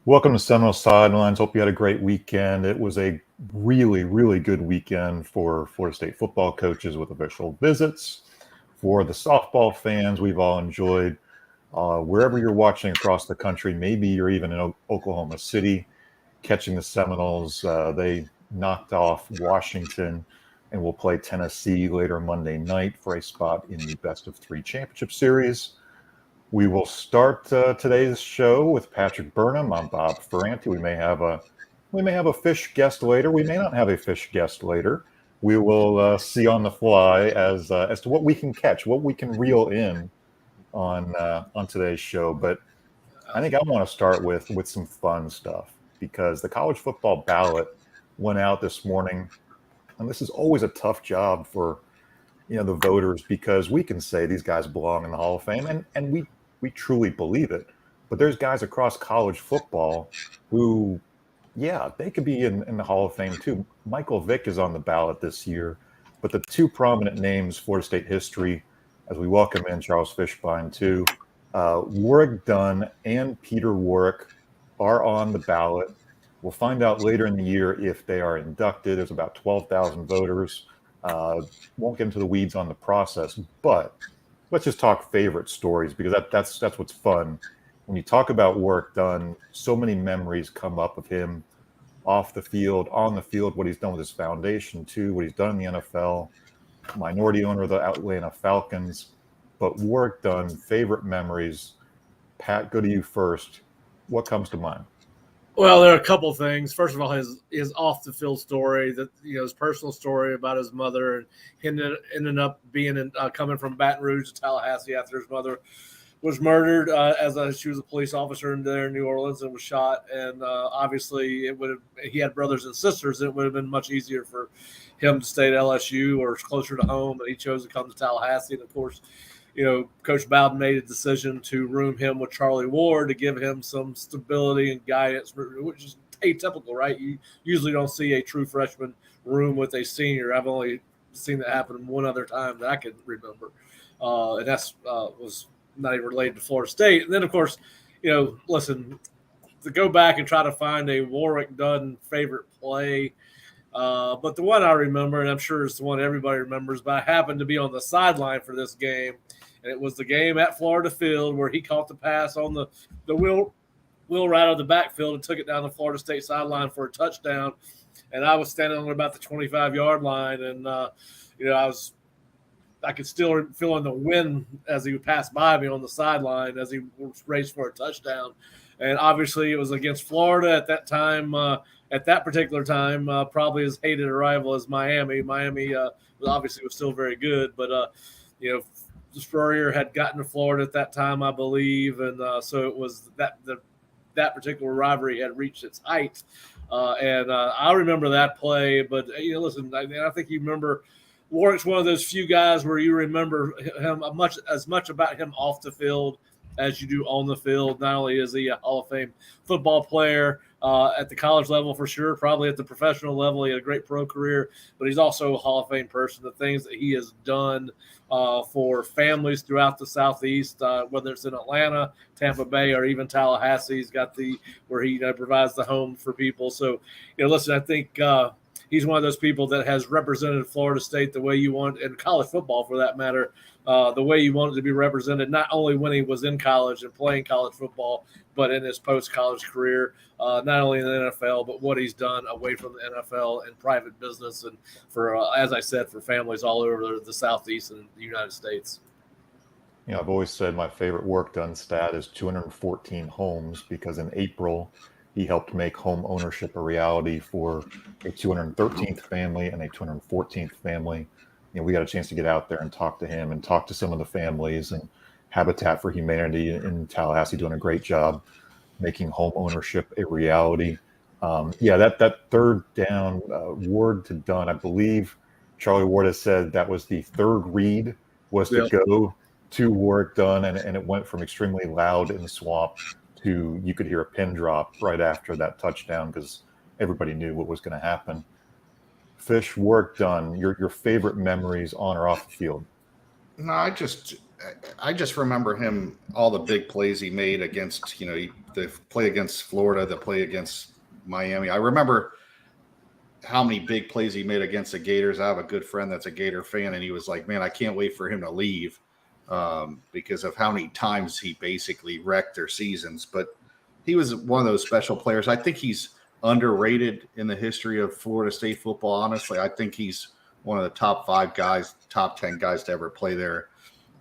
Welcome to Seminole Sidelines. Hope you had a great weekend. It was a really, really good weekend for Florida State football coaches with official visits. For the softball fans, we've all enjoyed wherever you're watching across the country. Maybe you're even in Oklahoma City catching the Seminoles. They knocked off Washington and will play Tennessee later Monday night for a spot in the Best of Three Championship Series. We will start today's show with Patrick Burnham. I'm Bob Ferranti. We may have a fish guest later. We may not have a fish guest later. We will see on the fly as to what we can catch, what we can reel in on today's show. But I think I want to start with some fun stuff because the college football ballot went out this morning, and this is always a tough job for the voters because we can say these guys belong in the Hall of Fame, and we truly believe it. But there's guys across college football who, they could be in the Hall of Fame too. Michael Vick is on the ballot this year, but the two prominent names, Florida State history, as we welcome in Charles Fishbein too, Warrick Dunn and Peter Warrick are on the ballot. We'll find out later in the year if they are inducted. There's about 12,000 voters. Won't get into the weeds on the process, but let's just talk favorite stories because that's what's fun. When you talk about Warrick Dunn, so many memories come up of him off the field, on the field, what he's done with his foundation too, what he's done in the NFL, minority owner of the Atlanta Falcons. But Warrick Dunn, favorite memories. Pat, go to you first. What comes to mind? Well, there are a couple things. First of all, his off the field story, that his personal story about his mother, and him ended up being coming from Baton Rouge to Tallahassee after his mother was murdered she was a police officer in New Orleans and was shot. And obviously, he had brothers and sisters. It would have been much easier for him to stay at LSU or closer to home, and he chose to come to Tallahassee. And of course, Coach Bowden made a decision to room him with Charlie Ward to give him some stability and guidance, which is atypical, right? You usually don't see a true freshman room with a senior. I've only seen that happen one other time that I can remember. And that's was not even related to Florida State. And then, of course, listen, to go back and try to find a Warrick Dunn favorite play, but the one I remember, and I'm sure it's the one everybody remembers, but I happened to be on the sideline for this game, and it was the game at Florida Field where he caught the pass on the wheel right out of the backfield and took it down the Florida State sideline for a touchdown. And I was standing on about the 25-yard line, and I could still feel in the wind as he would pass by me on the sideline as he raced for a touchdown. And obviously, it was against Florida at that time. At that particular time, probably as hated a rival as Miami. Miami obviously was still very good, but Spurrier had gotten to Florida at that time, I believe, and so it was that particular rivalry had reached its height. And I remember that play. But listen, I think you remember Warrick's one of those few guys where you remember him as much about him off the field as you do on the field. Not only is he a Hall of Fame football player at the college level for sure, probably at the professional level, he had a great pro career, but he's also a Hall of Fame person. The things that he has done for families throughout the Southeast, whether it's in Atlanta, Tampa Bay, or even Tallahassee, he's got where he provides the home for people. So, listen, I think he's one of those people that has represented Florida State the way you want, in college football for that matter, the way you want it to be represented, not only when he was in college and playing college football, but in his post-college career, not only in the NFL, but what he's done away from the NFL and private business, and for, as I said, for families all over the Southeast and the United States. I've always said my favorite Warrick Dunn stat is 214 homes, because in April he helped make home ownership a reality for a 213th family and a 214th family. We got a chance to get out there and talk to him and talk to some of the families, and Habitat for Humanity in Tallahassee doing a great job making home ownership a reality. That third down, Ward to Dunn, I believe Charlie Ward has said that was the third read was to go to Warrick Dunn, and it went from extremely loud in the swamp to you could hear a pin drop right after that touchdown because everybody knew what was going to happen. Fish, Warrick Dunn, your favorite memories on or off the field? No, I just I just remember him, all the big plays he made against, the play against Florida, the play against Miami. I remember how many big plays he made against the Gators. I have a good friend that's a Gator fan, and he was like, man, I can't wait for him to leave because of how many times he basically wrecked their seasons. But he was one of those special players. I think he's underrated in the history of Florida State football, honestly. I think he's one of the top 5 guys, top 10 guys to ever play there.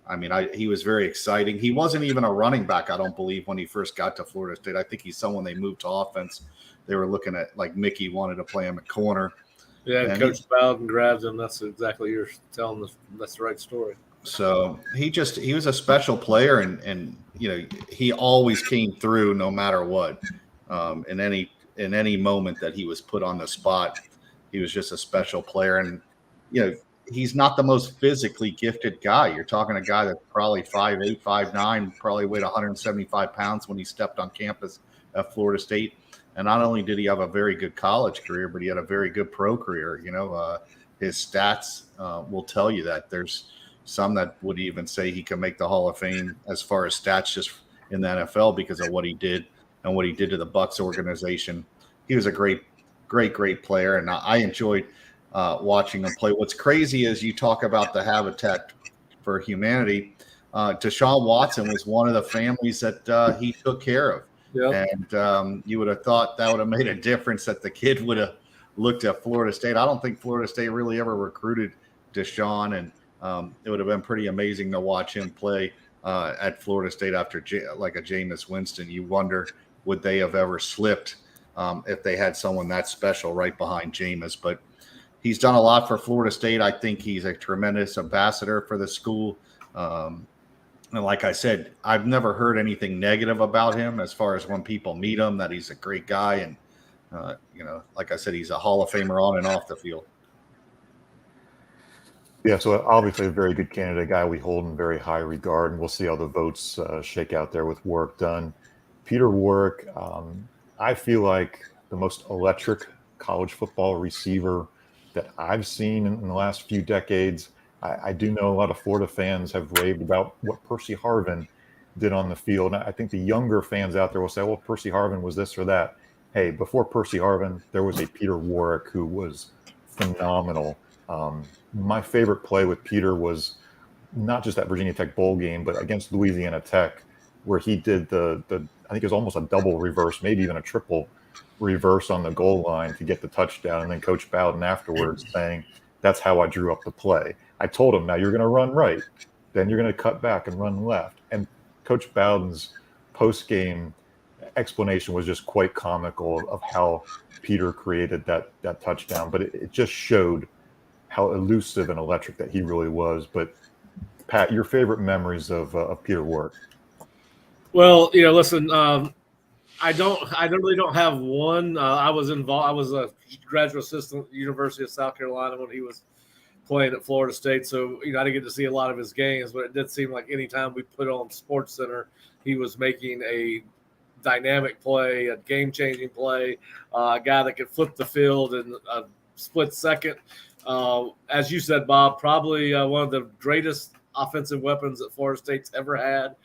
I mean, he was very exciting. He wasn't even a running back, I don't believe, when he first got to Florida State. I think he's someone they moved to offense. They were looking at, like, Mickey wanted to play him at corner. Yeah, and Coach Bowden grabbed him. That's exactly you're telling us. That's the right story. So he was a special player, and he always came through no matter what. In any moment that he was put on the spot, he was just a special player. And he's not the most physically gifted guy. You're talking a guy that's probably 5'8", 5'9", probably weighed 175 pounds when he stepped on campus at Florida State. And not only did he have a very good college career, but he had a very good pro career. His stats will tell you that. There's some that would even say he can make the Hall of Fame as far as stats just in the NFL because of what he did and what he did to the Bucs organization. He was a great player, and I enjoyed watching him play. What's crazy is you talk about the Habitat for Humanity. Deshaun Watson was one of the families that he took care of. Yep. And you would have thought that would have made a difference, that the kid would have looked at Florida State. I don't think Florida State really ever recruited Deshaun, and it would have been pretty amazing to watch him play at Florida State after like a Jameis Winston. You wonder, would they have ever slipped if they had someone that special right behind Jameis? But he's done a lot for Florida State. I think he's a tremendous ambassador for the school. And like I said, I've never heard anything negative about him as far as when people meet him, that he's a great guy. And, like I said, he's a Hall of Famer on and off the field. Yeah, so obviously a very good candidate, a guy we hold in very high regard, and we'll see how the votes shake out there with Warrick Dunn. Peter Warrick, I feel like the most electric college football receiver that I've seen in the last few decades. I do know a lot of Florida fans have raved about what Percy Harvin did on the field. And I think the younger fans out there will say, well, Percy Harvin was this or that. Hey, before Percy Harvin, there was a Peter Warrick who was phenomenal. My favorite play with Peter was not just that Virginia Tech bowl game, but against Louisiana Tech, where he did I think it was almost a double reverse, maybe even a triple reverse on the goal line to get the touchdown. And then Coach Bowden afterwards saying, that's how I drew up the play. I told him, now you're going to run right, then you're going to cut back and run left. And Coach Bowden's post-game explanation was just quite comical of how Peter created that touchdown. But it just showed how elusive and electric that he really was. But Pat, your favorite memories of Peter Warrick? Well, listen, I really don't have one. I was involved. I was a graduate assistant at the University of South Carolina when he was playing at Florida State. So, I didn't get to see a lot of his games, but it did seem like anytime we put on Sports Center, he was making a dynamic play, a game-changing play, a guy that could flip the field in a split second. As you said, Bob, probably one of the greatest offensive weapons that Florida State's ever had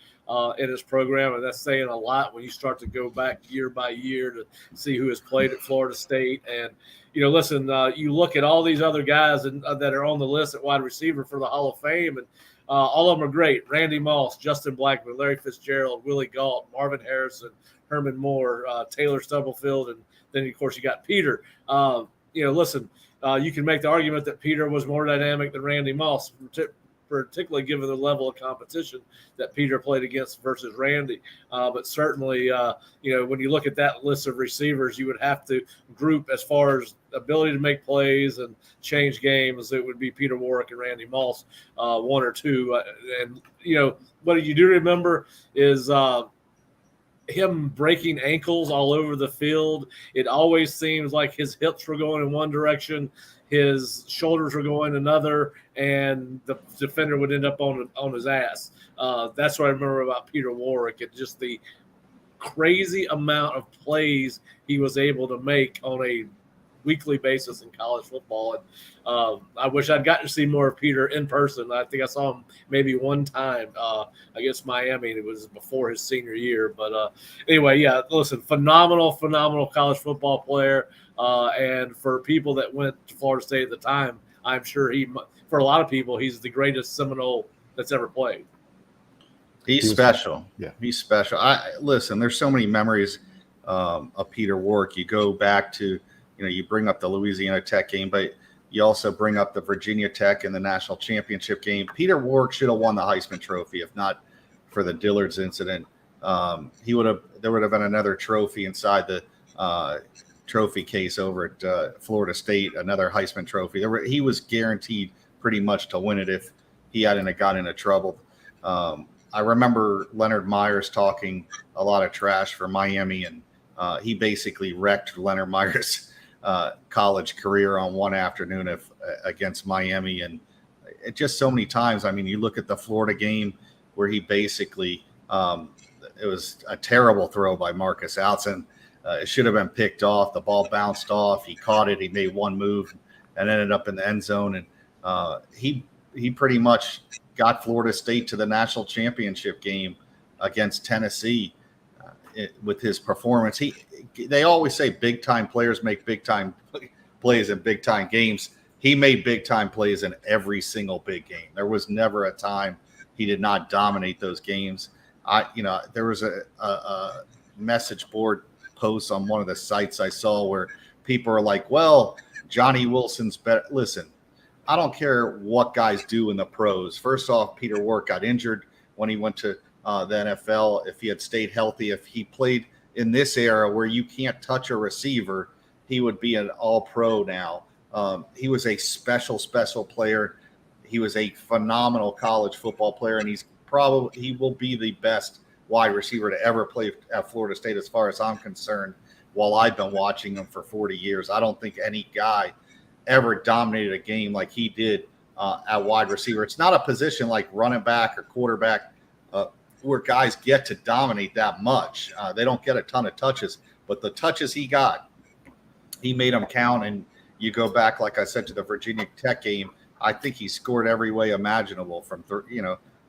in his program, and that's saying a lot when you start to go back year by year to see who has played at Florida State. And listen, you look at all these other guys that are on the list at wide receiver for the Hall of Fame, and all of them are great. Randy Moss, Justin Blackman, Larry Fitzgerald, Willie Gault, Marvin Harrison, Herman Moore, Taylor Stubblefield, and then of course you got Peter. Listen, you can make the argument that Peter was more dynamic than Randy Moss, particularly given the level of competition that Peter played against versus Randy. But certainly, when you look at that list of receivers, you would have to group as far as ability to make plays and change games. It would be Peter Warrick and Randy Moss, one or two. What you do remember is him breaking ankles all over the field. It always seems like his hips were going in one direction, his shoulders were going another, and the defender would end up on his ass. That's what I remember about Peter Warrick, and just the crazy amount of plays he was able to make on a weekly basis in college football. And I wish I'd gotten to see more of Peter in person. I think I saw him maybe one time against Miami. It was before his senior year. But anyway, yeah, listen, phenomenal college football player. And for people that went to Florida State at the time, I'm sure for a lot of people, he's the greatest Seminole that's ever played. He's special. Yeah, he's special. Listen, there's so many memories of Peter Warrick. You go back to, you bring up the Louisiana Tech game, but you also bring up the Virginia Tech and the national championship game. Peter Warrick should have won the Heisman Trophy if not for the Dillard's incident. There would have been another trophy inside the trophy case over at Florida State, another Heisman Trophy. He was guaranteed pretty much to win it if he hadn't got into trouble. I remember Leonard Myers talking a lot of trash for Miami, and he basically wrecked Leonard Myers' college career on one afternoon against Miami. And it just so many times, I mean, you look at the Florida game where he basically it was a terrible throw by Marcus Outson. It should have been picked off. The ball bounced off. He caught it. He made one move and ended up in the end zone. And he pretty much got Florida State to the national championship game against Tennessee with his performance. They always say big-time players make big-time plays in big-time games. He made big-time plays in every single big game. There was never a time he did not dominate those games. There was a message board post on one of the sites I saw where people are like, well, Johnny Wilson's better. Listen, I don't care what guys do in the pros. First off, Peter Warrick got injured when he went to the NFL. If he had stayed healthy, if he played in this era where you can't touch a receiver, he would be an all-pro now. He was a special player. He was a phenomenal college football player, and he will be the best wide receiver to ever play at Florida State as far as I'm concerned. While I've been watching him for 40 years, I don't think any guy ever dominated a game like he did at wide receiver. It's not a position like running back or quarterback where guys get to dominate that much. They don't get a ton of touches, but the touches he got, he made them count. And you go back, like I said, to the Virginia Tech game, I think he scored every way imaginable from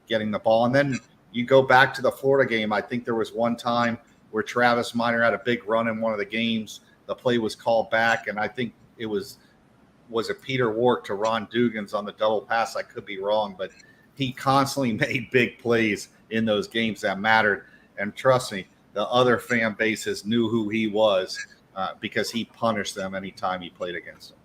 getting the ball. And then you go back to the Florida game. I think there was one time where Travis Minor had a big run in one of the games. The play was called back, and I think it was it Peter Warrick to Ron Dugans on the double pass. I could be wrong, but he constantly made big plays in those games that mattered. And trust me, the other fan bases knew who he was because he punished them anytime he played against them.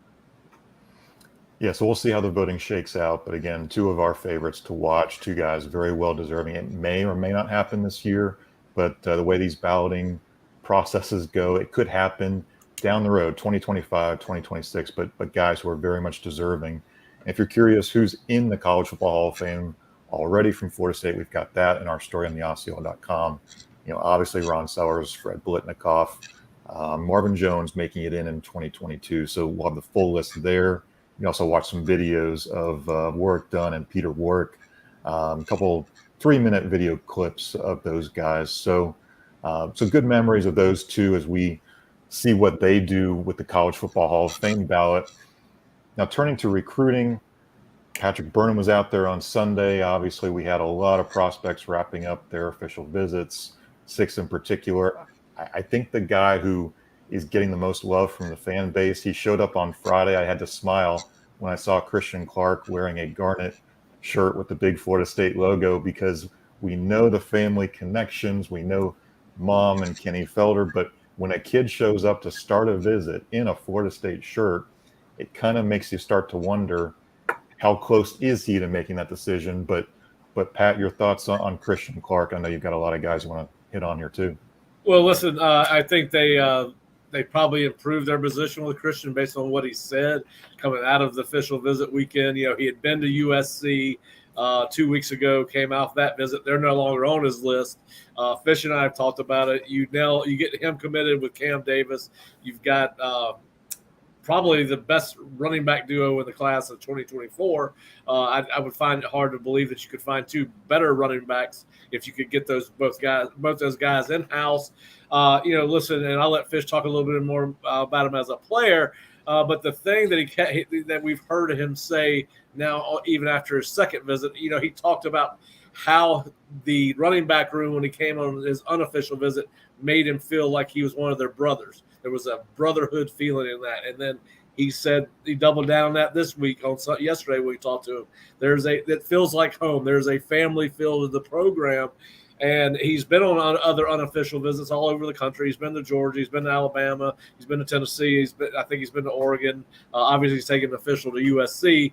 Yeah, so we'll see how the voting shakes out. But again, two of our favorites to watch, two guys very well deserving. It may or may not happen this year, but the way these balloting processes go, it could happen down the road, 2025, 2026, but guys who are very much deserving. And if you're curious who's in the College Football Hall of Fame already from Florida State, we've got that in our story on theosceola.com. Obviously Ron Sellers, Fred Blitnikoff, Marvin Jones making it in 2022. So we'll have the full list there. You also watch some videos of Warrick, Dunn, and Peter Warrick, a couple 3-minute video clips of those guys. So good memories of those two as we see what they do with the College Football Hall of Fame ballot. Now, turning to recruiting, Patrick Burnham was out there on Sunday. Obviously, we had a lot of prospects wrapping up their official visits, 6 in particular. I think the guy who is getting the most love from the fan base, he showed up on Friday. I had to smile when I saw Christian Clark wearing a garnet shirt with the big Florida State logo, because we know the family connections. We know Mom and Kenny Felder, but when a kid shows up to start a visit in a Florida State shirt, it kind of makes you start to wonder how close is he to making that decision. But Pat, your thoughts on Christian Clark? I know you've got a lot of guys you want to hit on here too. Well, listen, I think they probably improved their position with Christian based on what he said coming out of the official visit weekend. He had been to USC 2 weeks ago, came off that visit. They're no longer on his list. Fish and I have talked about it. You get him committed with Cam Davis. You've got probably the best running back duo in the class of 2024. I would find it hard to believe that you could find 2 better running backs if you could get both those guys in house. Listen, and I'll let Fish talk a little bit more about him as a player. But the thing that we've heard him say now, even after his second visit, he talked about how the running back room, when he came on his unofficial visit, made him feel like he was one of their brothers. There was a brotherhood feeling in that. And then he said he doubled down on that this week yesterday when we talked to him. It feels like home. There's a family feel to the program. And he's been on other unofficial visits all over the country. He's been to Georgia. He's been to Alabama. He's been to Tennessee. I think he's been to Oregon. Obviously, he's taken an official to USC.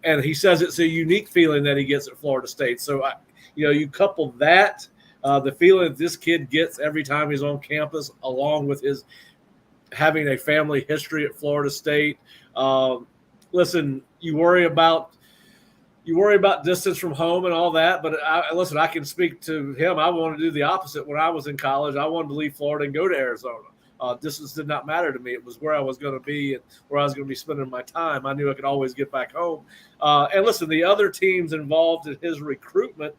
And he says it's a unique feeling that he gets at Florida State. So, you couple that, the feeling that this kid gets every time he's on campus, along with his having a family history at Florida State. Listen, you worry about distance from home and all that, but I can speak to him. I wanted to do the opposite when I was in college. I wanted to leave Florida and go to Arizona. Distance did not matter to me. It was where I was going to be and where I was going to be spending my time. I knew I could always get back home. And listen, the other teams involved in his recruitment,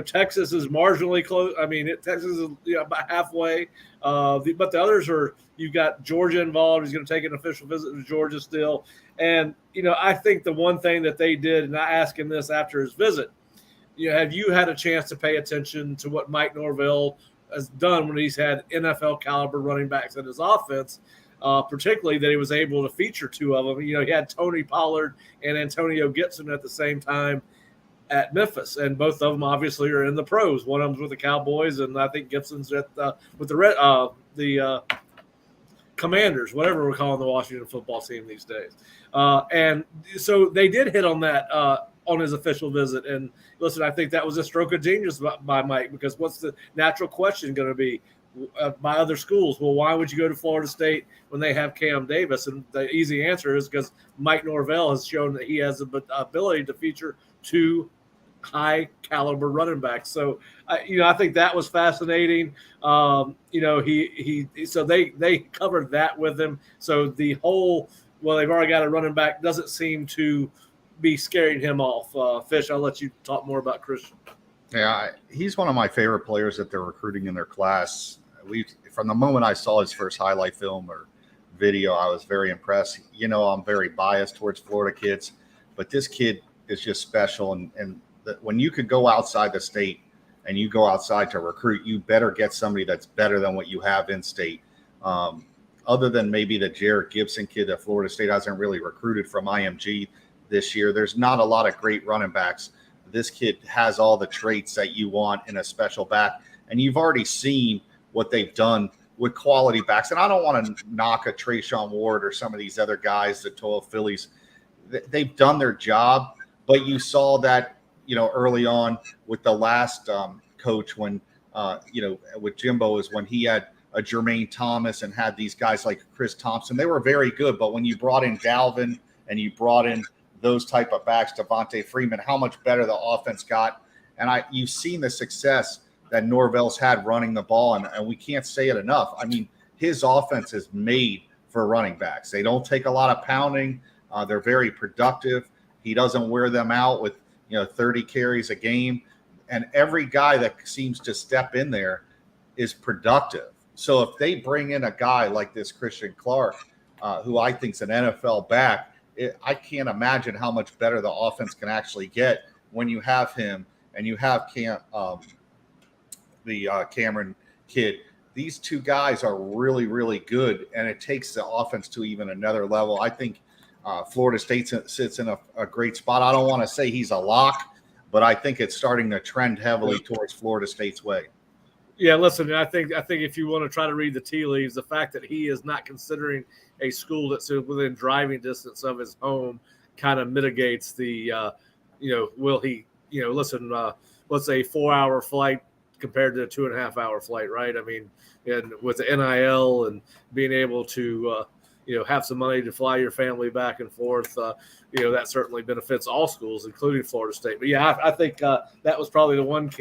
Texas is marginally close. I mean, Texas is about halfway. But the others you've got Georgia involved. He's going to take an official visit to Georgia still. And, I think the one thing that they did, and I asked him this after his visit, have you had a chance to pay attention to what Mike Norvell has done when he's had NFL caliber running backs in his offense, particularly that he was able to feature two of them. He had Tony Pollard and Antonio Gibson at the same time at Memphis, and both of them obviously are in the pros. One of them's with the Cowboys, and I think Gibson's with the Commanders, whatever we're calling the Washington football team these days. And so they did hit on that on his official visit. And listen, I think that was a stroke of genius by Mike, because what's the natural question going to be by other schools? Well, why would you go to Florida State when they have Cam Davis? And the easy answer is because Mike Norvell has shown that he has the ability to feature two high caliber running backs. So, I think that was fascinating. So they covered that with him. So the whole, they've already got a running back, doesn't seem to be scaring him off. Fish, I'll let you talk more about Christian. Yeah, he's one of my favorite players that they're recruiting in their class. From the moment I saw his first highlight film or video, I was very impressed. I'm very biased towards Florida kids, but this kid is just special. And when you could go outside the state and you go outside to recruit, you better get somebody that's better than what you have in state. Other than maybe the Jared Gibson kid that Florida State hasn't really recruited from IMG this year, there's not a lot of great running backs. This kid has all the traits that you want in a special back. And you've already seen what they've done with quality backs. And I don't want to knock a Trayshawn Ward or some of these other guys, the 12 Phillies. They've done their job, but you saw that, early on with the last coach when, with Jimbo, is when he had a Jermaine Thomas and had these guys like Chris Thompson. They were very good, but when you brought in Dalvin and you brought in those type of backs, Devontae Freeman, how much better the offense got. And you've seen the success that Norvell's had running the ball, and we can't say it enough. I mean, his offense is made for running backs. They don't take a lot of pounding. They're very productive. He doesn't wear them out with 30 carries a game. And every guy that seems to step in there is productive. So if they bring in a guy like this Christian Clark, who I think is an NFL back, I can't imagine how much better the offense can actually get when you have him and you have Cameron kid. These two guys are really, really good, and it takes the offense to even another level. I think Florida State sits in a great spot. I don't want to say he's a lock, but I think it's starting to trend heavily towards Florida State's way. Yeah, listen, I think if you want to try to read the tea leaves, the fact that he is not considering a school that's within driving distance of his home kind of mitigates the, will he, let's say 4-hour flight compared to a 2.5-hour flight, right? I mean, and with the NIL and being able to, have some money to fly your family back and forth, that certainly benefits all schools, including Florida State. But yeah, I think that was probably the one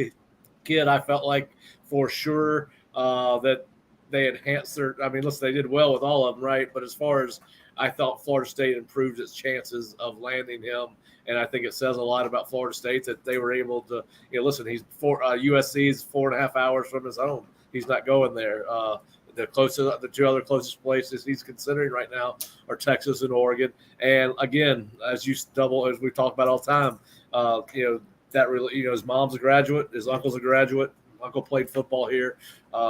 kid I felt like for sure that they enhanced their. I mean, listen, they did well with all of them, right? But as far as I thought, Florida State improved its chances of landing him, and I think it says a lot about Florida State that they were able to. Listen, USC is 4.5 hours from his home. He's not going there. the two other closest places he's considering right now are Texas and Oregon. And again, as we talk about all the time, that really, his mom's a graduate, his uncle's a graduate. Uncle played football here.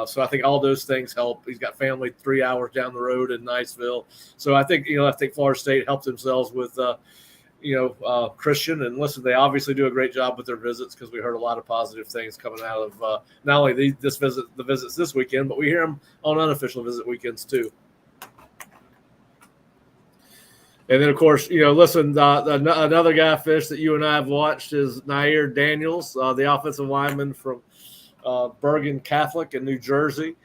So I think all those things help. He's got family 3 hours down the road in Niceville. So I think Florida State helped themselves with, Christian. And listen, they obviously do a great job with their visits because we heard a lot of positive things coming out of not only the visits this weekend, but we hear them on unofficial visit weekends too. And then, of course, another guy, Fish, that you and I have watched is Nair Daniels, the offensive lineman from Bergen Catholic in New Jersey.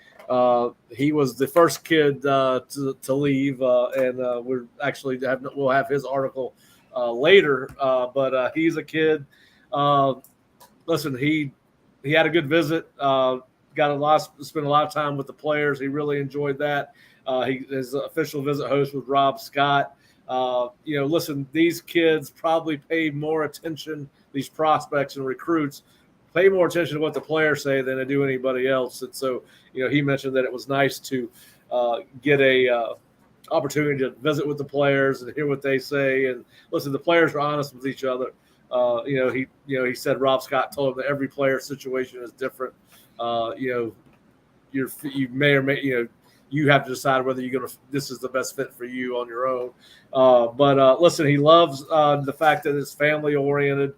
He was the first kid to leave, and we'll have his article later. But he's a kid. Listen, he had a good visit. Spent a lot of time with the players. He really enjoyed that. His official visit host was Rob Scott. Listen, these kids probably pay more attention, these prospects and recruits pay more attention to what the players say than they do anybody else. And so, he mentioned that it was nice to get a opportunity to visit with the players and hear what they say. And listen, the players are honest with each other. He said Rob Scott told him that every player situation is different. You may or may, you have to decide whether this is the best fit for you on your own. But listen, he loves the fact that it's family oriented.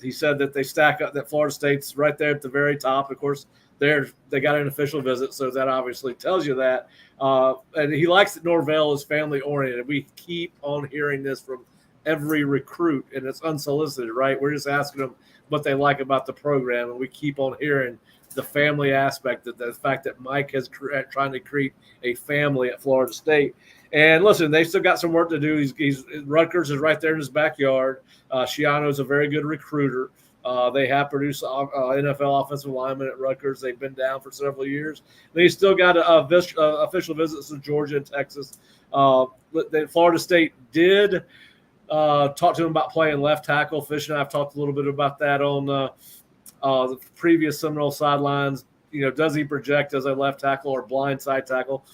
He said that they stack up, that Florida State's right there at the very top. Of course, they got an official visit, so that obviously tells you that. And he likes that Norvell is family oriented. We keep on hearing this from every recruit, and it's unsolicited, right? We're just asking them what they like about the program, and we keep on hearing the family aspect, that the fact that Mike is trying to create a family at Florida State. And listen, they still got some work to do. Rutgers is right there in his backyard. Shiano's a very good recruiter. They have produced NFL offensive linemen at Rutgers. They've been down for several years. They still got official visits to Georgia and Texas. Florida State did talk to him about playing left tackle. Fish and I have talked a little bit about that on the previous Seminole Sidelines. Does he project as a left tackle or blind side tackle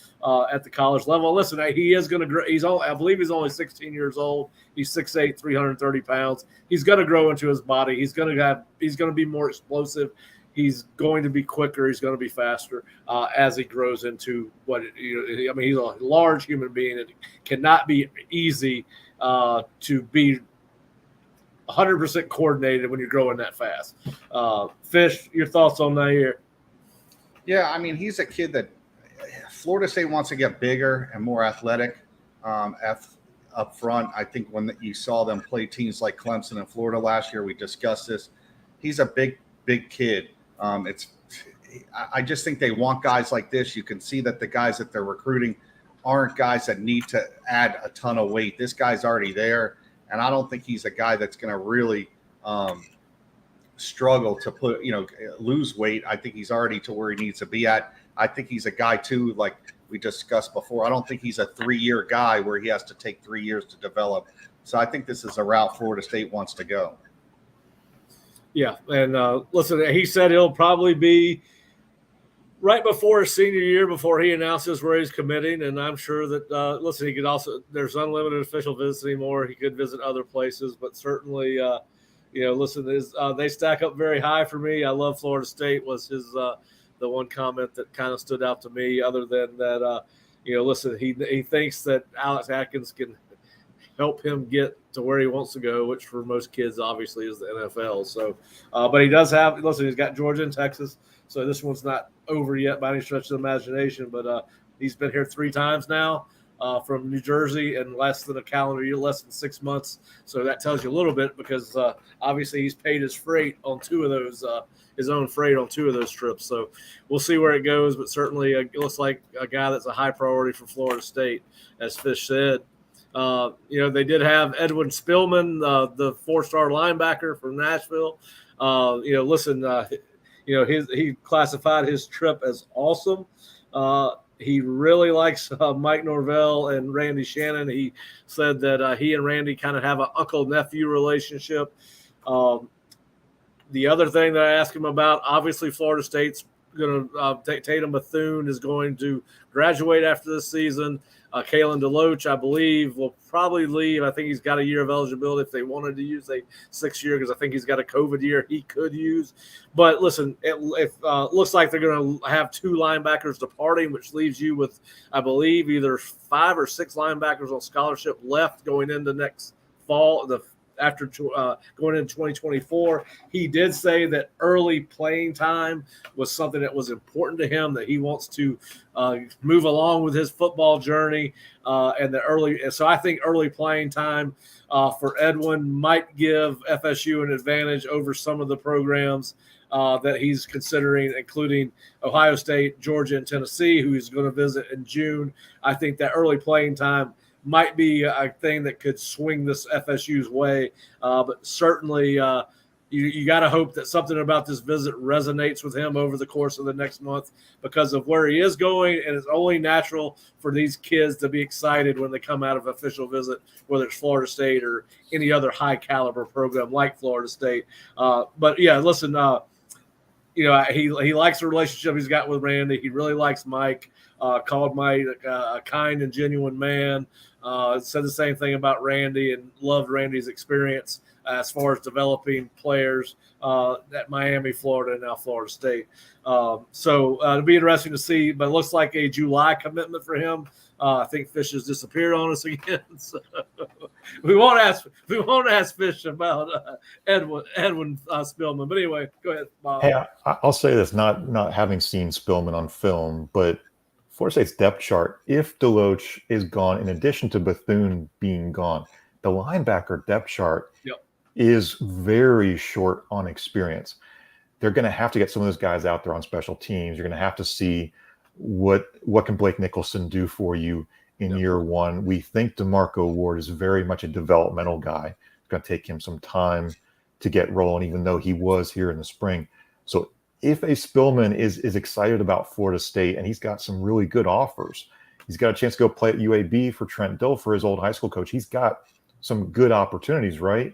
at the college level? Listen, he is going to grow. I believe he's only 16 years old. He's 6'8", 330 pounds. He's going to grow into his body. He's going to be more explosive. He's going to be quicker. He's going to be faster as he grows into he's a large human being. It cannot be easy to be 100% coordinated when you're growing that fast. Fish, your thoughts on that here? Yeah, he's a kid that Florida State wants to get bigger and more athletic up front. I think when you saw them play teams like Clemson and Florida last year, we discussed this. He's a big kid. I just think they want guys like this. You can see that the guys that they're recruiting aren't guys that need to add a ton of weight. This guy's already there, and I don't think he's a guy that's going to really struggle to lose weight. I think he's already to where he needs to be at. I think he's a guy too, like we discussed before. I don't think he's a 3-year guy where he has to take 3 years to develop. So I think this is a route Florida State wants to go. Yeah, and listen, he said he'll probably be right before his senior year before he announces where he's committing, and I'm sure that he could also. There's unlimited official visits anymore. He could visit other places, but certainly, they stack up very high for me. I love Florida State. Was his the one comment that kind of stood out to me. Other than that, he thinks that Alex Atkins can help him get to where he wants to go, which for most kids obviously is the NFL. So, but he does have. Listen, he's got Georgia and Texas, so this one's not over yet by any stretch of the imagination. But he's been here 3 times now. From New Jersey in less than a calendar year, less than 6 months. So that tells you a little bit because obviously he's paid his freight on 2 of those, his own freight on 2 of those trips. So we'll see where it goes, but certainly it looks like a guy that's a high priority for Florida State, as Fish said. They did have Edwin Spillman, the 4-star linebacker from Nashville. He classified his trip as awesome. He really likes Mike Norvell and Randy Shannon. He said that he and Randy kind of have an uncle-nephew relationship. The other thing that I asked him about, obviously Florida State's Tatum Bethune is going to graduate after this season. Kalen DeLoach, I believe, will probably leave. I think he's got a year of eligibility if they wanted to use a 6th year, because I think he's got a COVID year he could use. But listen, it looks like they're going to have 2 linebackers departing, which leaves you with, I believe, either 5 or 6 linebackers on scholarship left going into next fall, after going into 2024. He did say that early playing time was something that was important to him, that he wants to move along with his football journey, so I think early playing time for Edwin might give FSU an advantage over some of the programs that he's considering, including Ohio State, Georgia, and Tennessee, who he's going to visit in June. I think that early playing time might be a thing that could swing this FSU's way. But certainly you got to hope that something about this visit resonates with him over the course of the next month because of where he is going. And it's only natural for these kids to be excited when they come out of official visit, whether it's Florida State or any other high caliber program like Florida State. But yeah, listen, he likes the relationship he's got with Randy. He really likes Mike. Called Mike a kind and genuine man. Said the same thing about Randy and loved Randy's experience as far as developing players at Miami, Florida, and now Florida State. So it'll be interesting to see, but it looks like a July commitment for him. I think Fish has disappeared on us again. So we won't ask Fish about Edwin Spillman. But anyway, go ahead, Bob. Hey, I'll say this, not having seen Spillman on film, but Florida State's depth chart, if DeLoach is gone, in addition to Bethune being gone, the linebacker depth chart is very short on experience. They're going to have to get some of those guys out there on special teams. You're going to have to see what can Blake Nicholson do for you in year one. We think DeMarco Ward is very much a developmental guy. It's going to take him some time to get rolling, even though he was here in the spring. So if a Spillman is excited about Florida State and he's got some really good offers, he's got a chance to go play at UAB for Trent Dilfer, his old high school coach. He's got some good opportunities, right?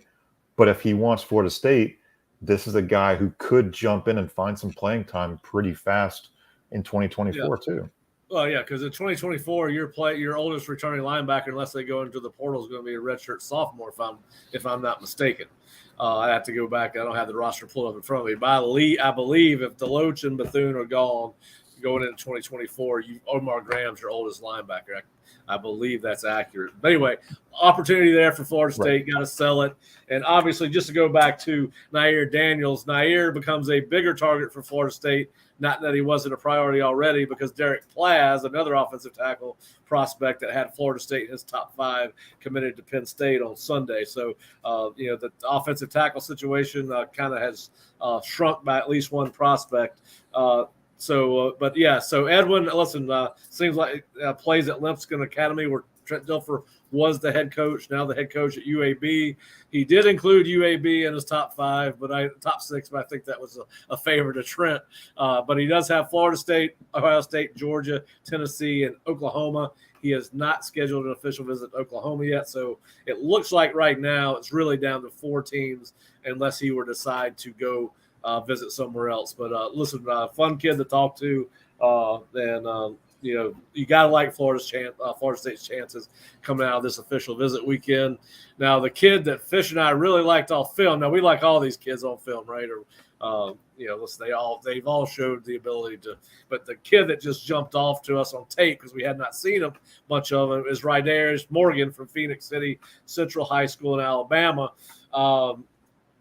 But if he wants Florida State, this is a guy who could jump in and find some playing time pretty fast in 2024 too. Well, yeah, because in 2024, your oldest returning linebacker, unless they go into the portal, is going to be a redshirt sophomore, if I'm not mistaken. I have to go back. I don't have the roster pulled up in front of me. But I believe if DeLoach and Bethune are gone going into 2024, Omar Graham's your oldest linebacker. I believe that's accurate. But anyway, opportunity there for Florida State. Got to sell it. And obviously, just to go back to Nair Daniels, Nair becomes a bigger target for Florida State. Not that he wasn't a priority already, because Derek Plaz, another offensive tackle prospect that had Florida State in his top 5, committed to Penn State on Sunday. So, the offensive tackle situation kind of has shrunk by at least one prospect. So Edwin, listen, seems like plays at Lipscomb Academy, where Trent Dilfer was the head coach, now the head coach at UAB. He did include UAB in his top 5, top 6, but I think that was a favor to Trent. But he does have Florida State, Ohio State, Georgia, Tennessee, and Oklahoma. He has not scheduled an official visit to Oklahoma yet. So it looks like right now it's really down to 4 teams unless he were to decide to go visit somewhere else. But listen, fun kid to talk to. You got to like Florida State's chances coming out of this official visit weekend. Now, the kid that Fish and I really liked off film. Now, we like all these kids on film, right? Listen, they've all showed the ability to. But the kid that just jumped off to us on tape, because we had not seen him much of him, is Rydarius Morgan from Phoenix City Central High School in Alabama.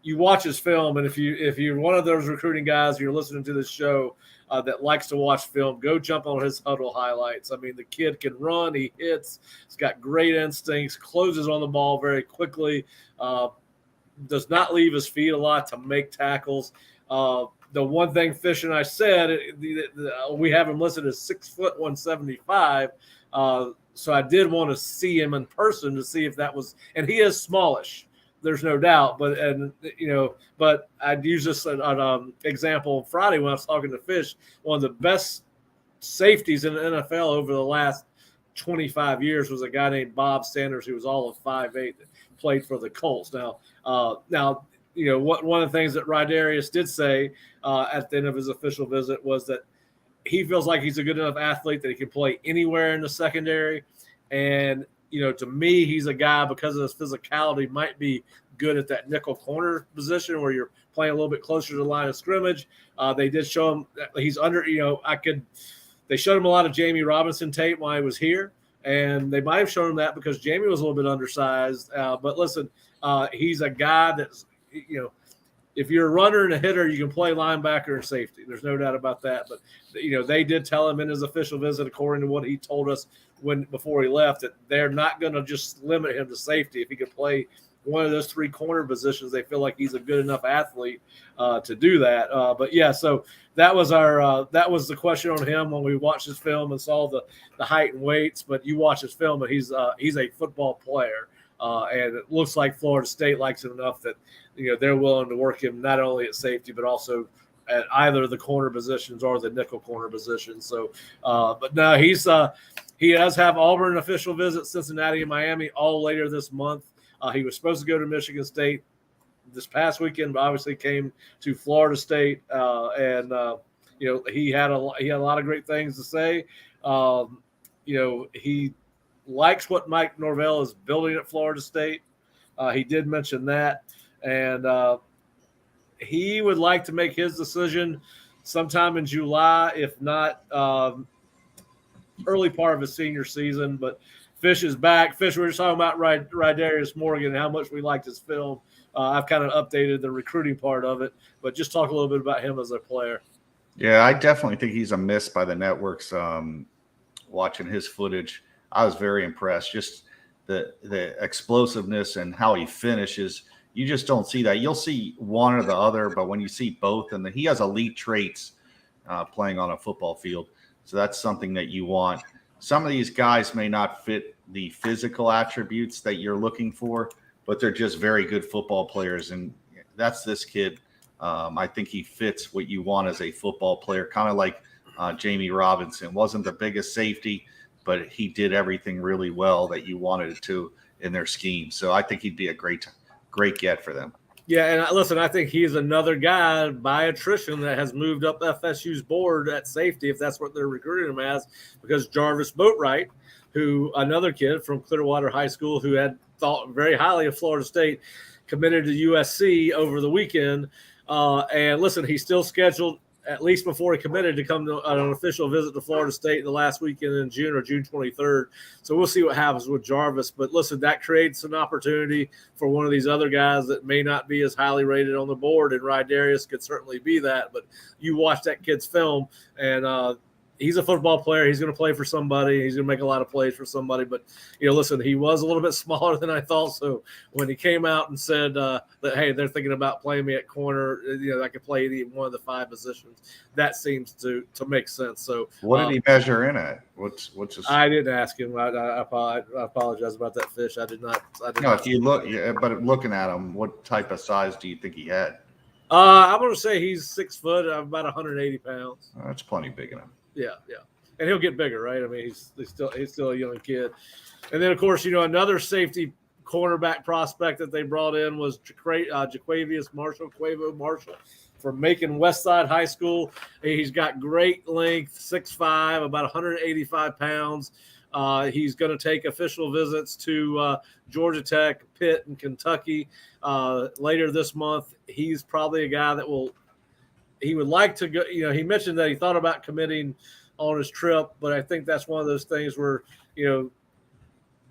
You watch his film, and if you're one of those recruiting guys, you're listening to this show that likes to watch film, go jump on his huddle highlights. I mean, the kid can run, he hits, he's got great instincts, closes on the ball very quickly, does not leave his feet a lot to make tackles. The one thing Fish and I said, we have him listed as 6 foot 175. So I did want to see him in person to see if that was, and he is smallish. There's no doubt, but I'd use this an example Friday when I was talking to Fish. One of the best safeties in the NFL over the last 25 years was a guy named Bob Sanders, who was all of 5'8", that played for the Colts. Now one of the things that Rydarius did say at the end of his official visit was that he feels like he's a good enough athlete that he can play anywhere in the secondary. And, to me, he's a guy, because of his physicality, might be good at that nickel corner position where you're playing a little bit closer to the line of scrimmage. They did show him that he's under, they showed him a lot of Jamie Robinson tape while he was here. And they might have shown him that because Jamie was a little bit undersized. But listen, he's a guy that's, if you're a runner and a hitter, you can play linebacker and safety. There's no doubt about that. But, they did tell him in his official visit, according to what he told us before he left, that they're not going to just limit him to safety. If he could play one of those three corner positions, they feel like he's a good enough athlete to do that. But yeah, so that was that was the question on him when we watched his film and saw the height and weights. But you watch his film, and he's a football player. And it looks like Florida State likes him enough that, they're willing to work him not only at safety, but also at either the corner positions or the nickel corner position. So, but no, he does have Auburn official visits, Cincinnati and Miami, all later this month. He was supposed to go to Michigan State this past weekend, but obviously came to Florida State. He had a lot of great things to say. He likes what Mike Norvell is building at Florida State. He did mention that. And he would like to make his decision sometime in July, if not early part of his senior season. But Fish is back. Fish, we were just talking about Rydarius Morgan and how much we liked his film. I've kind of updated the recruiting part of it, but just talk a little bit about him as a player. Yeah, I definitely think he's a miss by the networks. Watching his footage, I was very impressed. Just the explosiveness and how he finishes. You just don't see that. You'll see one or the other, but when you see both, and he has elite traits playing on a football field. So that's something that you want. Some of these guys may not fit the physical attributes that you're looking for, but they're just very good football players. And that's this kid. I think he fits what you want as a football player, kind of like Jamie Robinson. Wasn't the biggest safety, but he did everything really well that you wanted it to in their scheme. So I think he'd be a great get for them. Yeah, and listen, I think he's another guy by attrition that has moved up FSU's board at safety, if that's what they're recruiting him as, because Jarvis Boatwright, another kid from Clearwater High School who had thought very highly of Florida State, committed to USC over the weekend. And listen, he's still scheduled, at least before he committed, to come to an official visit to Florida State the last weekend in June or June 23rd. So we'll see what happens with Jarvis. But listen, that creates an opportunity for one of these other guys that may not be as highly rated on the board, and Rydarius could certainly be that. But you watch that kid's film, and he's a football player. He's going to play for somebody. He's going to make a lot of plays for somebody. But, listen, he was a little bit smaller than I thought. So when he came out and said that, hey, they're thinking about playing me at corner, I could play any one of the five positions, that seems to make sense. So what did he measure in at? What's his? I didn't ask him. I apologize about that, Fish. I did not. If you look, but looking at him, what type of size do you think he had? I'm going to say he's 6 foot, about 180 pounds. That's plenty big enough. Yeah, and he'll get bigger, right? I mean, he's still a young kid. And then, of course, another safety cornerback prospect that they brought in was Jaquavius Marshall, Quavo Marshall, from Macon Westside High School. He's got great length, 6'5", about 185 pounds. He's going to take official visits to Georgia Tech, Pitt, and Kentucky later this month. He's probably a guy that he would like to go. He mentioned that he thought about committing on his trip, but I think that's one of those things where,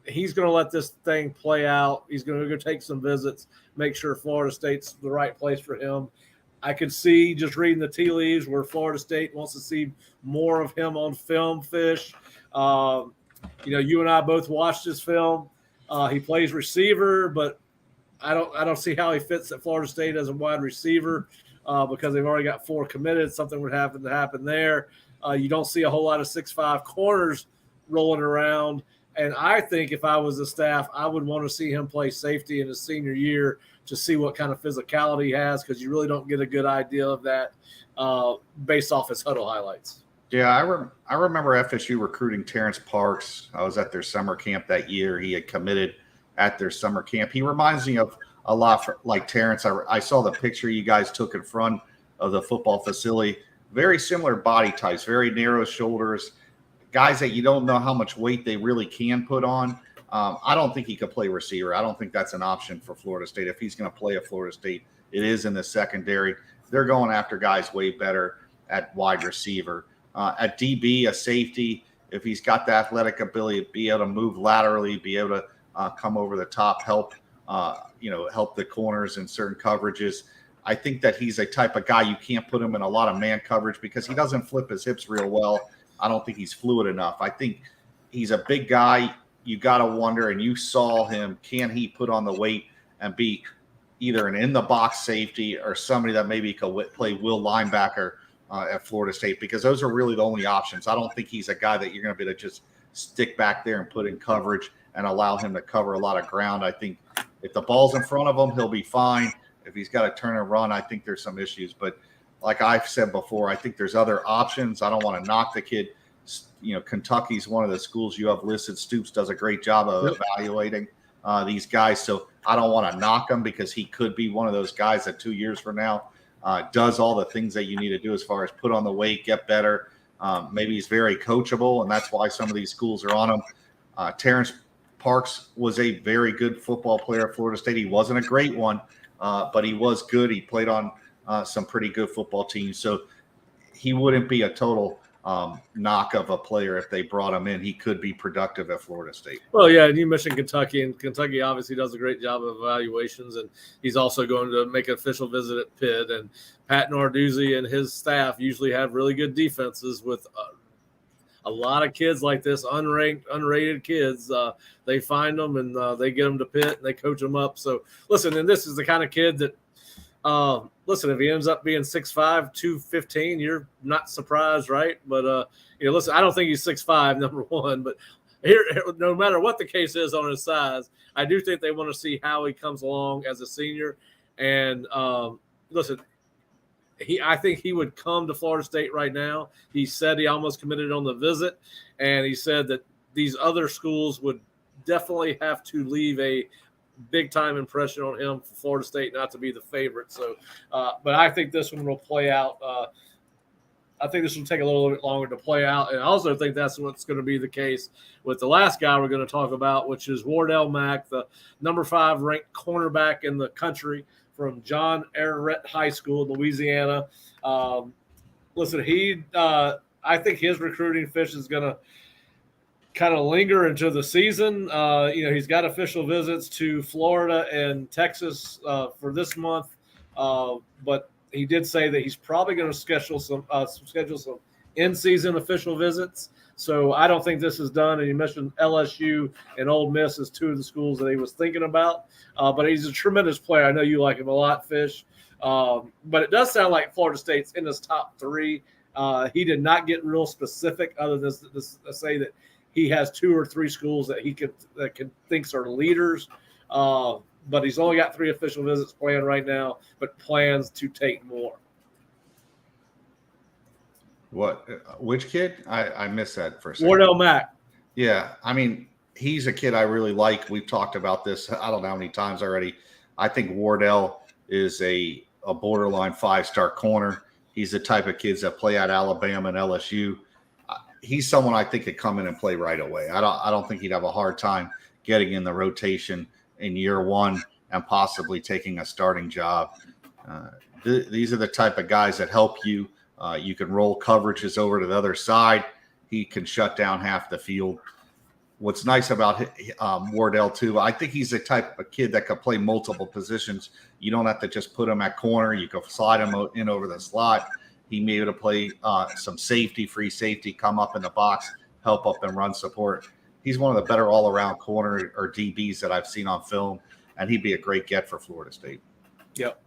he's going to let this thing play out. He's going to go take some visits, make sure Florida State's the right place for him. I could see, just reading the tea leaves, where Florida State wants to see more of him on film, Fish. You and I both watched his film. He plays receiver, but I don't see how he fits at Florida State as a wide receiver. Because they've already got 4 committed. Something would have to happen there. You don't see a whole lot of 6'5" corners rolling around. And I think if I was the staff, I would want to see him play safety in his senior year to see what kind of physicality he has, because you really don't get a good idea of that based off his huddle highlights. Yeah, I remember FSU recruiting Terrence Parks. I was at their summer camp that year. He had committed at their summer camp. He reminds me of a lot like Terrence. I saw the picture you guys took in front of the football facility. Very similar body types, very narrow shoulders, guys that you don't know how much weight they really can put on. I don't think he could play receiver. I don't think that's an option for Florida State. If he's going to play at Florida State, it is in the secondary. They're going after guys way better at wide receiver. At DB, a safety, if he's got the athletic ability to be able to move laterally, be able to come over the top, help the corners in certain coverages. I think that he's a type of guy you can't put him in a lot of man coverage because he doesn't flip his hips real well. I don't think he's fluid enough. I think he's a big guy. You got to wonder, and you saw him, can he put on the weight and be either an in-the-box safety or somebody that maybe could play will linebacker at Florida State, because those are really the only options. I don't think he's a guy that you're going to be able to just stick back there and put in coverage and allow him to cover a lot of ground. I think if the ball's in front of him, he'll be fine. If he's got to turn and run, I think there's some issues. But like I've said before, I think there's other options. I don't want to knock the kid. Kentucky's one of the schools you have listed. Stoops does a great job of evaluating these guys. So I don't want to knock him because he could be one of those guys that 2 years from now does all the things that you need to do as far as put on the weight, get better. Maybe he's very coachable, and that's why some of these schools are on him. Terrence Parks was a very good football player at Florida State. He wasn't a great one, but he was good. He played on some pretty good football teams. So he wouldn't be a total knock of a player if they brought him in. He could be productive at Florida State. Well, yeah, and you mentioned Kentucky, and Kentucky obviously does a great job of evaluations, and he's also going to make an official visit at Pitt. And Pat Narduzzi and his staff usually have really good defenses with a lot of kids like this, unrated kids. They find them and they get them to Pitt and they coach them up. So, listen, and this is the kind of kid that listen, if he ends up being 6'5", 215, you're not surprised, right? But, listen, I don't think he's 6'5", number one. But here, no matter what the case is on his size, I do think they want to see how he comes along as a senior. And, listen, I think he would come to Florida State right now. He said he almost committed on the visit, and he said that these other schools would definitely have to leave a big-time impression on him for Florida State not to be the favorite. So, but I think this one will play out. I think this will take a little bit longer to play out, and I also think that's what's going to be the case with the last guy we're going to talk about, which is Wardell Mack, the number 5 ranked cornerback in the country from John Ehret High School in Louisiana. Listen, I think his recruiting fish is going to kind of linger into the season. He's got official visits to Florida and Texas for this month, but he did say that he's probably going to schedule some in-season official visits. So I don't think this is done. And you mentioned LSU and Ole Miss as 2 of the schools that he was thinking about. But he's a tremendous player. I know you like him a lot, Fish. But it does sound like Florida State's in his top 3. He did not get real specific other than to say that he has 2 or 3 schools that he thinks are leaders. But he's only got 3 official visits planned right now, but plans to take more. What? Which kid? I missed that for a second. Wardell Mack. Yeah, I mean, he's a kid I really like. We've talked about this I don't know how many times already. I think Wardell is a borderline 5-star corner. He's the type of kids that play at Alabama and LSU. He's someone I think could come in and play right away. I don't think he'd have a hard time getting in the rotation in year 1 and possibly taking a starting job. These are the type of guys that help you. You can roll coverages over to the other side. He can shut down half the field. What's nice about Wardell, too, I think he's the type of kid that could play multiple positions. You don't have to just put him at corner. You can slide him in over the slot. He may be able to play some safety, free safety, come up in the box, help up and run support. He's one of the better all-around corner or DBs that I've seen on film, and he'd be a great get for Florida State. Yep.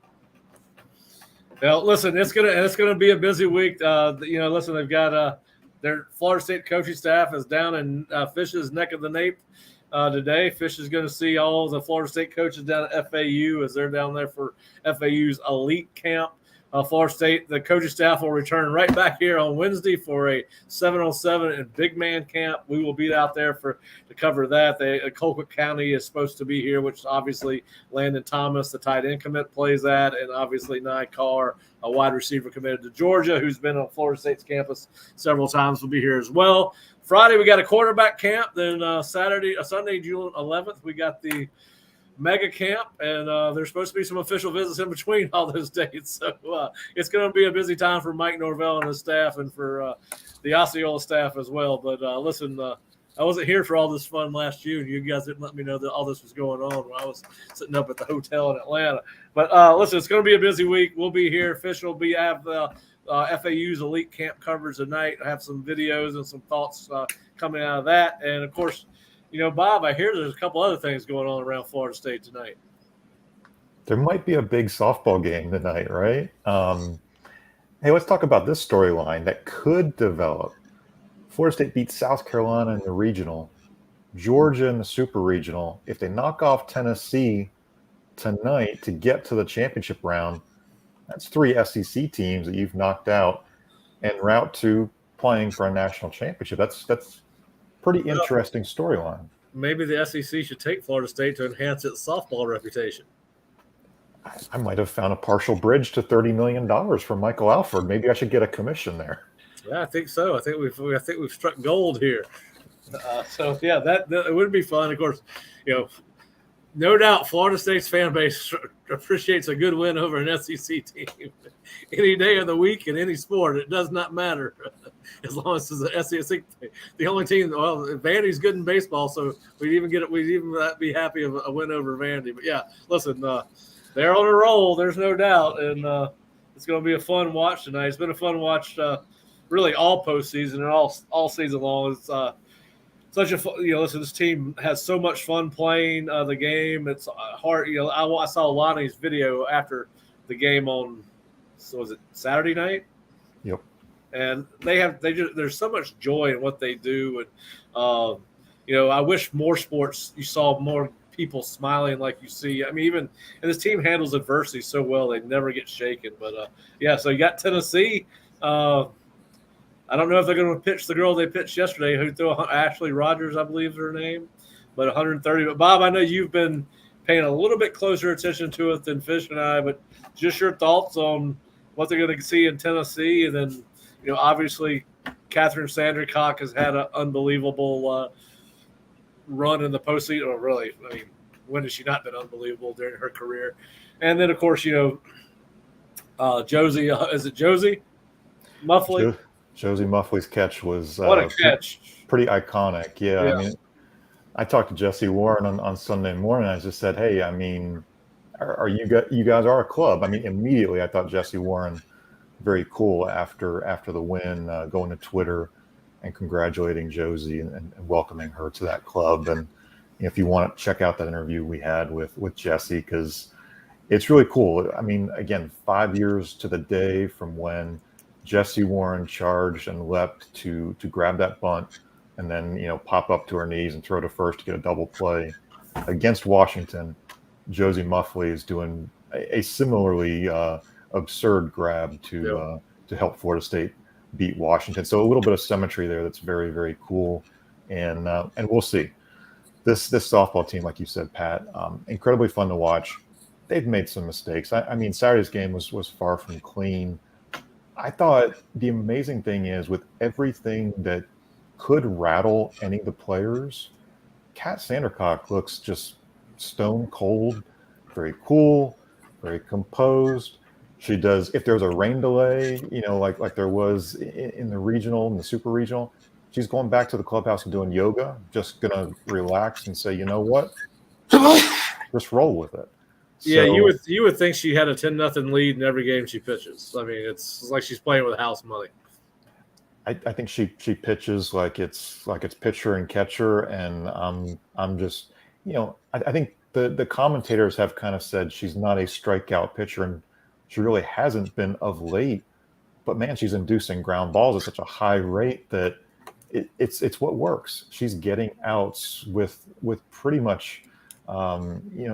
Well, listen, it's gonna be a busy week. Listen, they've got their Florida State coaching staff is down in Fish's neck of the nape today. Fish is going to see all the Florida State coaches down at FAU as they're down there for FAU's elite camp. Florida State, the coaching staff will return right back here on Wednesday for a 7-on-7 and big man camp. We will be out there to cover that. Colquitt County is supposed to be here, which obviously Landon Thomas, the tight end commit, plays that, and obviously Nye Carr, a wide receiver committed to Georgia, who's been on Florida State's campus several times, will be here as well. Friday, we got a quarterback camp. Then Sunday, June 11th, we got the mega camp, and there's supposed to be some official visits in between all those dates. So it's going to be a busy time for Mike Norvell and his staff, and for the Osceola staff as well. But listen, I wasn't here for all this fun last June. You guys didn't let me know that all this was going on when I was sitting up at the hotel in Atlanta. But listen, it's going to be a busy week. We'll be here. Fish will have FAU's elite camp coverage tonight. I have some videos and some thoughts coming out of that. And, of course, Bob, I hear there's a couple other things going on around Florida State tonight. There might be a big softball game tonight, right? Hey, let's talk about this storyline that could develop. Florida State beat South Carolina in the regional, Georgia in the super regional. If they knock off Tennessee tonight to get to the championship round, that's 3 SEC teams that you've knocked out en route to playing for a national championship. That's pretty interesting storyline. Maybe the SEC should take Florida State to enhance its softball reputation. I might have found a partial bridge to $30 million from Michael Alford. Maybe I should get a commission there. Yeah, I think so. I think we've struck gold here. So yeah, that it would be fun. Of course, no doubt Florida State's fan base appreciates a good win over an SEC team any day of the week in any sport. It does not matter as long as it's the SEC. The only team, well, Vandy's good in baseball, so we'd even be happy of a win over Vandy. But yeah, listen, they're on a roll. There's no doubt, and it's going to be a fun watch tonight. It's been a fun watch, really all postseason and all season long. It's such a listen. This team has so much fun playing the game. It's hard. I saw Lonnie's video after the game on. So was it Saturday night? Yep. And there's so much joy in what they do, and I wish more sports you saw more people smiling like you see. I mean, and this team handles adversity so well; they never get shaken. But yeah, so you got Tennessee. I don't know if they're going to pitch the girl they pitched yesterday, who threw Ashley Rogers, I believe is her name, but 130. But Bob, I know you've been paying a little bit closer attention to it than Fish and I, but just your thoughts on what they're going to see in Tennessee. And then, obviously Catherine Sandercock has had an unbelievable run in the postseason. Or really, I mean, when has she not been unbelievable during her career? And then, of course, Josie, is it Josie Muffley? Josie Muffley's catch was what a catch. Pretty iconic. Yeah. I mean, I talked to Jesse Warren on Sunday morning. I just said, hey, I mean, are you guys are a club. I mean, immediately I thought Jesse Warren very cool after the win, going to Twitter and congratulating Josie and welcoming her to that club. And if you want to check out that interview we had with Jesse, because it's really cool. I mean, again, 5 years to the day from when Jesse Warren charged and leapt to grab that bunt and then, pop up to her knees and throw to first to get a double play against Washington. Josie Muffley is doing a similarly absurd grab to help Florida State beat Washington. So a little bit of symmetry there that's very, very cool. And we'll see. This softball team, like you said, Pat, incredibly fun to watch. They've made some mistakes. I mean, Saturday's game was far from clean. I thought the amazing thing is with everything that could rattle any of the players, Kat Sandercock looks just stone cold, very cool, very composed. She does, if there's a rain delay, like there was in the regional and the super regional, she's going back to the clubhouse and doing yoga, just going to relax and say, you know what, just roll with it. Yeah, you would think she had a 10-0 lead in every game she pitches. I mean, it's like she's playing with house money. I think she pitches like it's pitcher and catcher, and I'm just I think the commentators have kind of said she's not a strikeout pitcher, and she really hasn't been of late. But man, she's inducing ground balls at such a high rate that it's what works. She's getting outs with pretty much.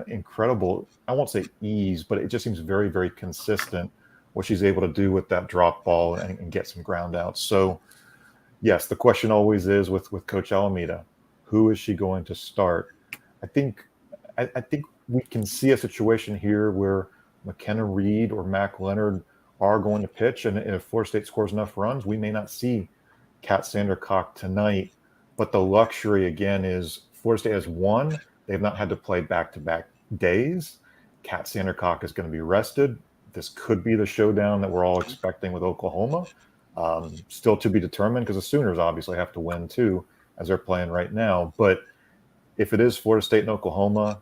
Incredible, I won't say ease, but it just seems very, very consistent what she's able to do with that drop ball and get some ground out. So, yes, the question always is with Coach Alameda, who is she going to start? I think we can see a situation here where McKenna Reed or Mac Leonard are going to pitch, and if Florida State scores enough runs, we may not see Kat Sandercock tonight. But the luxury again is Florida State has won. They've not had to play back-to-back days. Kat Sandercock is going to be rested. This could be the showdown that we're all expecting with Oklahoma. Still to be determined, because the Sooners obviously have to win too, as they're playing right now. But if it is Florida State and Oklahoma,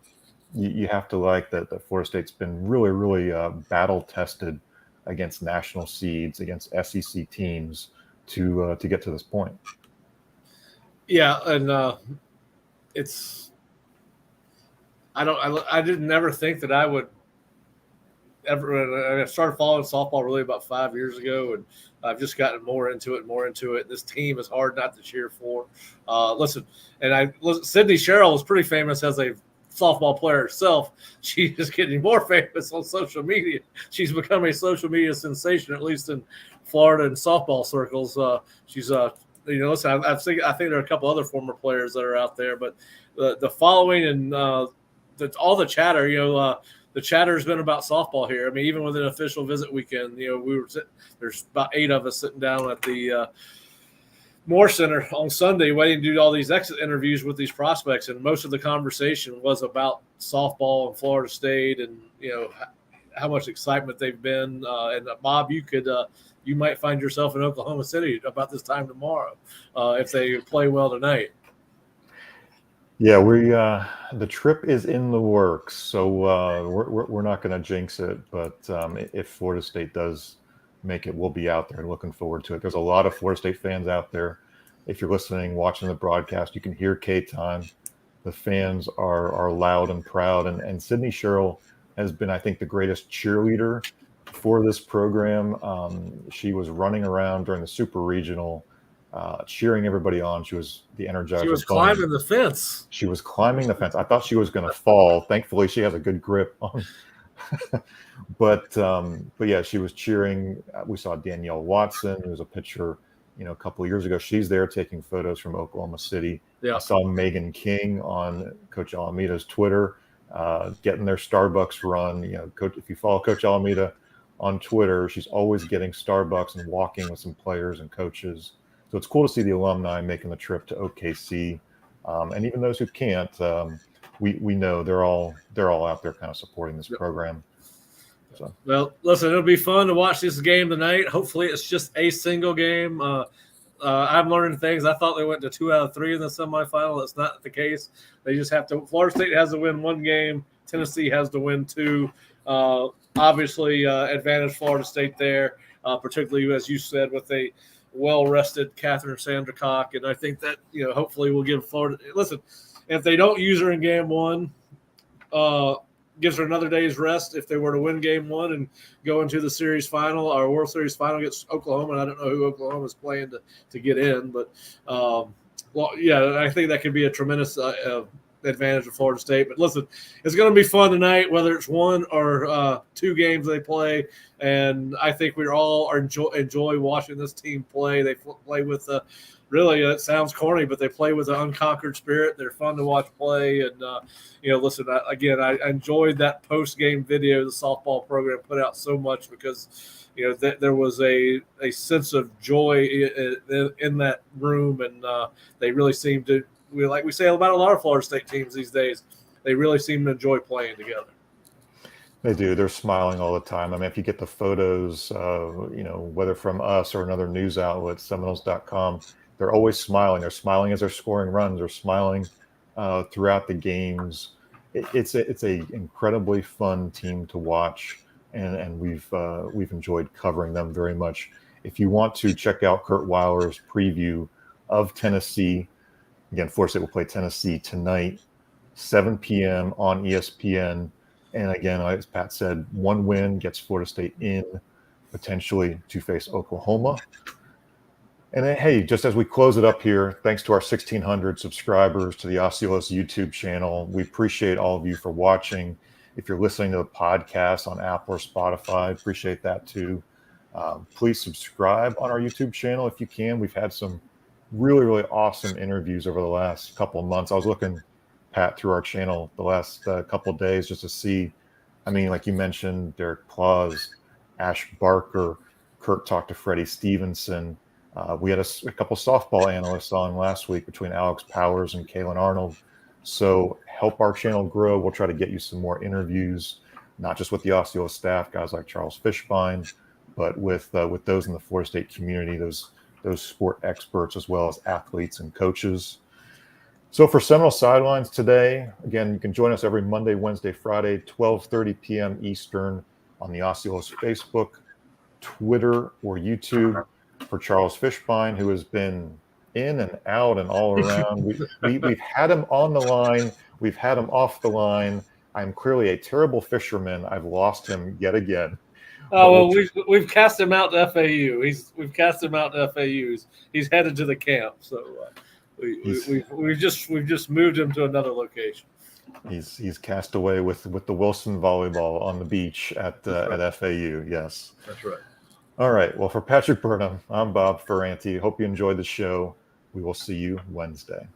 you have to like that Florida State's been really, really battle-tested against national seeds, against SEC teams to get to this point. Yeah, and it's I didn't ever think that I would ever. I started following softball really about 5 years ago, and I've just gotten more into it. This team is hard not to cheer for. Sydney Sherrill was pretty famous as a softball player herself. She is getting more famous on social media. She's become a social media sensation, at least in Florida and softball circles. She's listen, I think there are a couple other former players that are out there, but the following and all the chatter, the chatter has been about softball here. I mean, even with an official visit weekend, there's about 8 of us sitting down at the Moore Center on Sunday waiting to do all these exit interviews with these prospects, and most of the conversation was about softball and Florida State and how much excitement they've been. And Bob, you might find yourself in Oklahoma City about this time tomorrow if they play well tonight. Yeah, the trip is in the works, so we're not going to jinx it. But if Florida State does make it, we'll be out there and looking forward to it. There's a lot of Florida State fans out there. If you're listening, watching the broadcast, you can hear K-Time. The fans are loud and proud, and Sydney Sherrill has been, I think, the greatest cheerleader for this program. She was running around during the Super Regional, cheering everybody on. She was the Energizer. She was climbing the fence. She was climbing the fence. I thought she was going to fall. Thankfully, she has a good grip on. But yeah, she was cheering. We saw Danielle Watson, who was a pitcher, a couple of years ago. She's there taking photos from Oklahoma City. Yeah. I saw Megan King on Coach Alameda's Twitter, getting their Starbucks run. Coach, if you follow Coach Alameda on Twitter, she's always getting Starbucks and walking with some players and coaches. So it's cool to see the alumni making the trip to OKC, and even those who can't. We know they're all out there kind of supporting this program. So. Well, listen, it'll be fun to watch this game tonight. Hopefully, it's just a single game. I'm learning things. I thought they went to 2 out of 3 in the semifinal. That's not the case. They just have to. Florida State has to win 1 game. Tennessee has to win 2. Obviously, advantage Florida State there, particularly as you said with a well-rested Catherine Sandercock, and I think that hopefully will give Florida. Listen, if they don't use her in game 1, gives her another day's rest. If they were to win game 1 and go into the series final or World Series final against Oklahoma, and I don't know who Oklahoma is playing to get in, but I think that could be a tremendous advantage of Florida State. But listen, it's going to be fun tonight, whether it's 1 or 2 games they play. And I think we all enjoy watching this team play. They play with really, it sounds corny, but they play with an unconquered spirit. They're fun to watch play. And, listen, I enjoyed that post-game video the softball program put out so much because, there was a sense of joy in that room. And they really seemed to, like we say about a lot of Florida State teams these days, they really seem to enjoy playing together. They do. They're smiling all the time. I mean, if you get the photos, whether from us or another news outlet, Seminoles.com, they're always smiling. They're smiling as they're scoring runs. They're smiling throughout the games. It's a incredibly fun team to watch, and we've enjoyed covering them very much. If you want to check out Kurt Weiler's preview of Tennessee, again, Florida State will play Tennessee tonight, 7 p.m. on ESPN. And again, as Pat said, 1 win gets Florida State in potentially to face Oklahoma. And then, hey, just as we close it up here, thanks to our 1,600 subscribers to the Osceolas YouTube channel. We appreciate all of you for watching. If you're listening to the podcast on Apple or Spotify, appreciate that too. Please subscribe on our YouTube channel if you can. We've had some really, really awesome interviews over the last couple of months. I was looking, Pat, through our channel the last couple of days just to see. I mean, like you mentioned, Derek Claus, Ash Barker, Kurt talked to Freddie Stevenson. We had a couple softball analysts on last week between Alex Powers and Kalen Arnold. So help our channel grow. We'll try to get you some more interviews, not just with the Osceola staff, guys like Charles Fishbein, but with those in the Florida State community, those sport experts, as well as athletes and coaches. So for Seminole Sidelines today, again, you can join us every Monday, Wednesday, Friday, 12:30 p.m. Eastern on the Osceola's Facebook, Twitter, or YouTube. For Charles Fishbein, who has been in and out and all around. We've had him on the line. We've had him off the line. I'm clearly a terrible fisherman. I've lost him yet again. Oh, well, we've cast him out to FAU. We've cast him out to FAU. He's headed to the camp. So we've just moved him to another location. He's cast away with the Wilson volleyball on the beach at FAU. Yes, that's right. All right. Well, for Patrick Burnham, I'm Bob Ferranti. Hope you enjoyed the show. We will see you Wednesday.